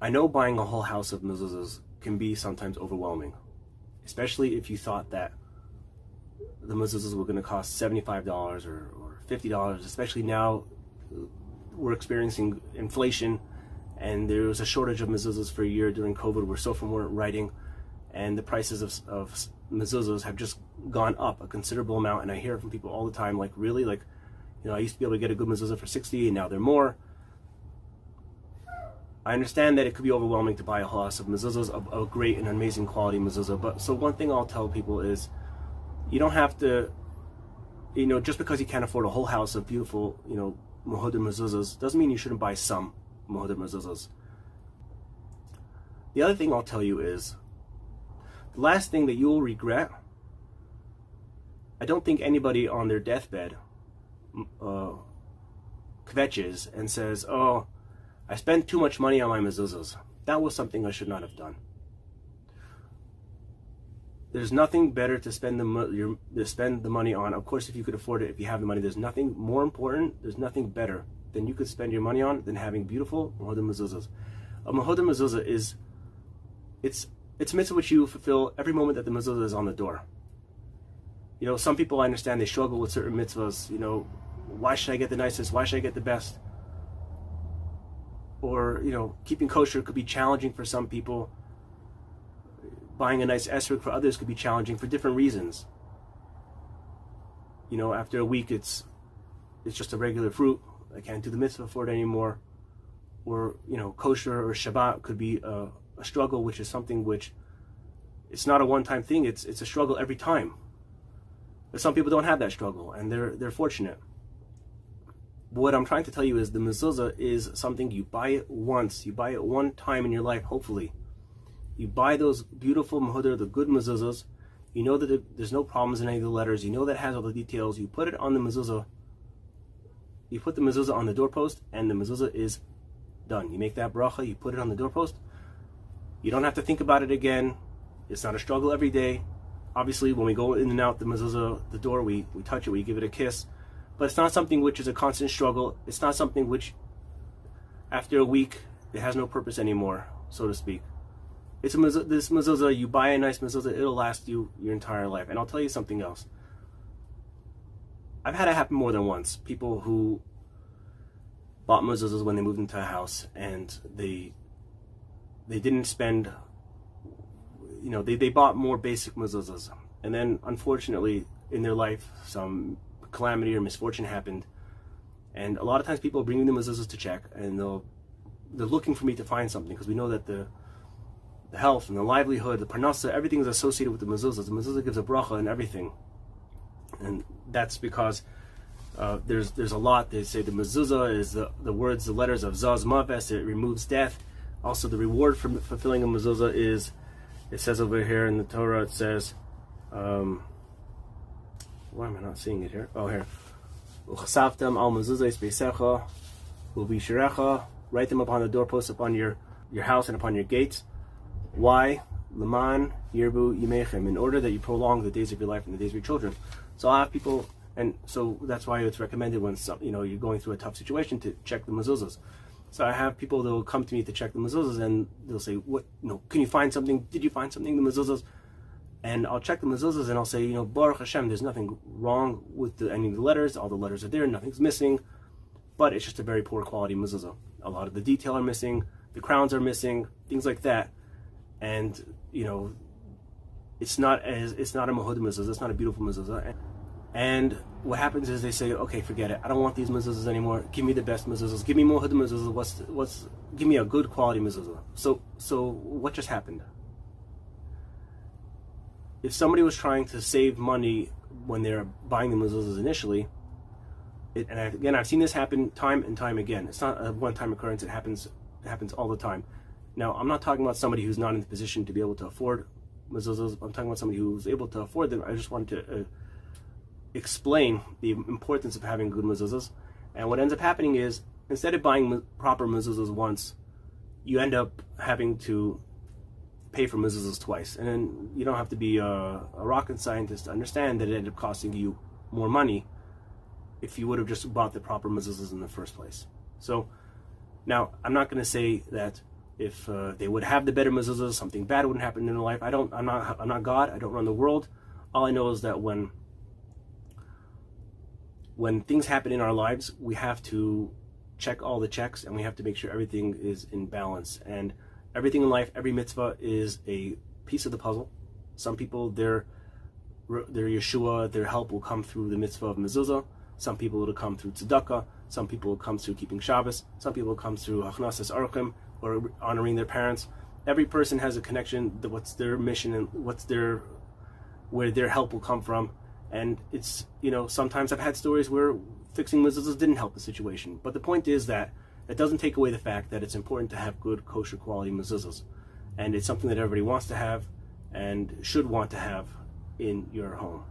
I know buying a whole house of mezuzahs can be sometimes overwhelming, especially if you thought that the mezuzahs were going to cost $75 or $50, especially now we're experiencing inflation and there was a shortage of mezuzahs for a year during COVID where Sofrim weren't writing, and the prices of mezuzahs have just gone up a considerable amount. And I hear from people all the time, like, really? Like, I used to be able to get a good mezuzah for $60 and now they're more. I understand that it could be overwhelming to buy a whole house of mezuzahs, of a great and amazing quality mezuzah. But so one thing I'll tell people is, you don't have to, just because you can't afford a whole house of beautiful, Mehudar Mezuzahs, doesn't mean you shouldn't buy some Mehudar Mezuzahs. The other thing I'll tell you is, the last thing that you will regret, I don't think anybody on their deathbed kvetches and says, oh, I spent too much money on my mezuzahs. That was something I should not have done. There's nothing better to spend the money on. Of course, if you could afford it, if you have the money, there's nothing more important, there's nothing better than you could spend your money on than having beautiful Mehudar Mezuzahs. A Mehudar Mezuzah is, it's a mitzvah which you fulfill every moment that the mezuzah is on the door. Some people, I understand, they struggle with certain mitzvahs. Why should I get the nicest? Why should I get the best? Or, keeping kosher could be challenging for some people. Buying a nice esrog for others could be challenging for different reasons. After a week, it's just a regular fruit. I can't do the mitzvah for it anymore. Or, kosher or Shabbat could be a struggle, which is something which, it's not a one-time thing. It's a struggle every time. But some people don't have that struggle, and they're fortunate. But what I'm trying to tell you is, the mezuzah is something you buy it once. You buy it one time in your life, hopefully. You buy those beautiful Mehudar, the good mezuzahs. You know that there's no problems in any of the letters. You know that it has all the details. You put it on the mezuzah. You put the mezuzah on the doorpost, and the mezuzah is done. You make that bracha. You put it on the doorpost. You don't have to think about it again. It's not a struggle every day. Obviously, when we go in and out the mezuzah, the door, we touch it, we give it a kiss. But it's not something which is a constant struggle. It's not something which, after a week, it has no purpose anymore, so to speak. It's this mezuzah, you buy a nice mezuzah, it'll last you your entire life. And I'll tell you something else. I've had it happen more than once. People who bought mezuzahs when they moved into a house, and they didn't spend, they bought more basic mezuzahs. And then, unfortunately, in their life, some calamity or misfortune happened. And a lot of times people are bringing the mezuzahs to check, and they're looking for me to find something, because we know that the health and the livelihood, the parnasa, everything is associated with the mezuzahs. The mezuzah gives a bracha and everything, and that's because there's a lot. They say the mezuzah is the words, the letters of Zaz Maves. It removes death. Also, the reward for fulfilling a mezuzah is, it says over here in the Torah, it says, why am I not seeing it here? Oh, here. Uchasavtam al mezuzahs beisecha ubishirecha. Write them upon the doorposts, upon your house, and upon your gates. Why? Leman yirbu yimechem, in order that you prolong the days of your life and the days of your children. So I'll have people, and so that's why it's recommended when you're going through a tough situation to check the mezuzahs. So I have people that will come to me to check the mezuzahs, and they'll say, "What? Can you find something? Did you find something in the mezuzahs?" And I'll check the mezuzahs, and I'll say, Baruch Hashem, there's nothing wrong with any of the letters. All the letters are there, nothing's missing, but it's just a very poor quality mezuzah. A lot of the detail are missing, the crowns are missing, things like that. And it's not a Mehudar Mezuzah, it's not a beautiful mezuzah. And what happens is they say, okay, forget it, I don't want these mezuzahs anymore, give me the best mezuzahs, give me Mehudar Mezuzahs, give me a good quality mezuzah. So what just happened? If somebody was trying to save money when they're buying the mezuzahs initially, and I've seen this happen time and time again. It's not a one-time occurrence, it happens all the time. Now, I'm not talking about somebody who's not in the position to be able to afford mezuzahs. I'm talking about somebody who's able to afford them. I just wanted to explain the importance of having good mezuzahs. And what ends up happening is, instead of buying proper mezuzahs once, you end up having to pay for mezuzahs twice. And then you don't have to be a rocket scientist to understand that it ended up costing you more money if you would have just bought the proper mezuzahs in the first place. So now, I'm not going to say that if they would have the better mezuzahs, something bad wouldn't happen in their life. I'm not God. I don't run the world. All I know is that when things happen in our lives, we have to check all the checks, and we have to make sure everything is in balance. And everything in life, every mitzvah is a piece of the puzzle. Some people, their Yeshua, their help will come through the mitzvah of mezuzah. Some people it'll come through tzedakah. Some people will come through keeping Shabbos. Some people will come through hachnasas archim, or honoring their parents. Every person has a connection to what's their mission and where their help will come from. And it's, sometimes I've had stories where fixing mezuzahs didn't help the situation. But the point is that it doesn't take away the fact that it's important to have good kosher quality mezuzahs. And it's something that everybody wants to have and should want to have in your home.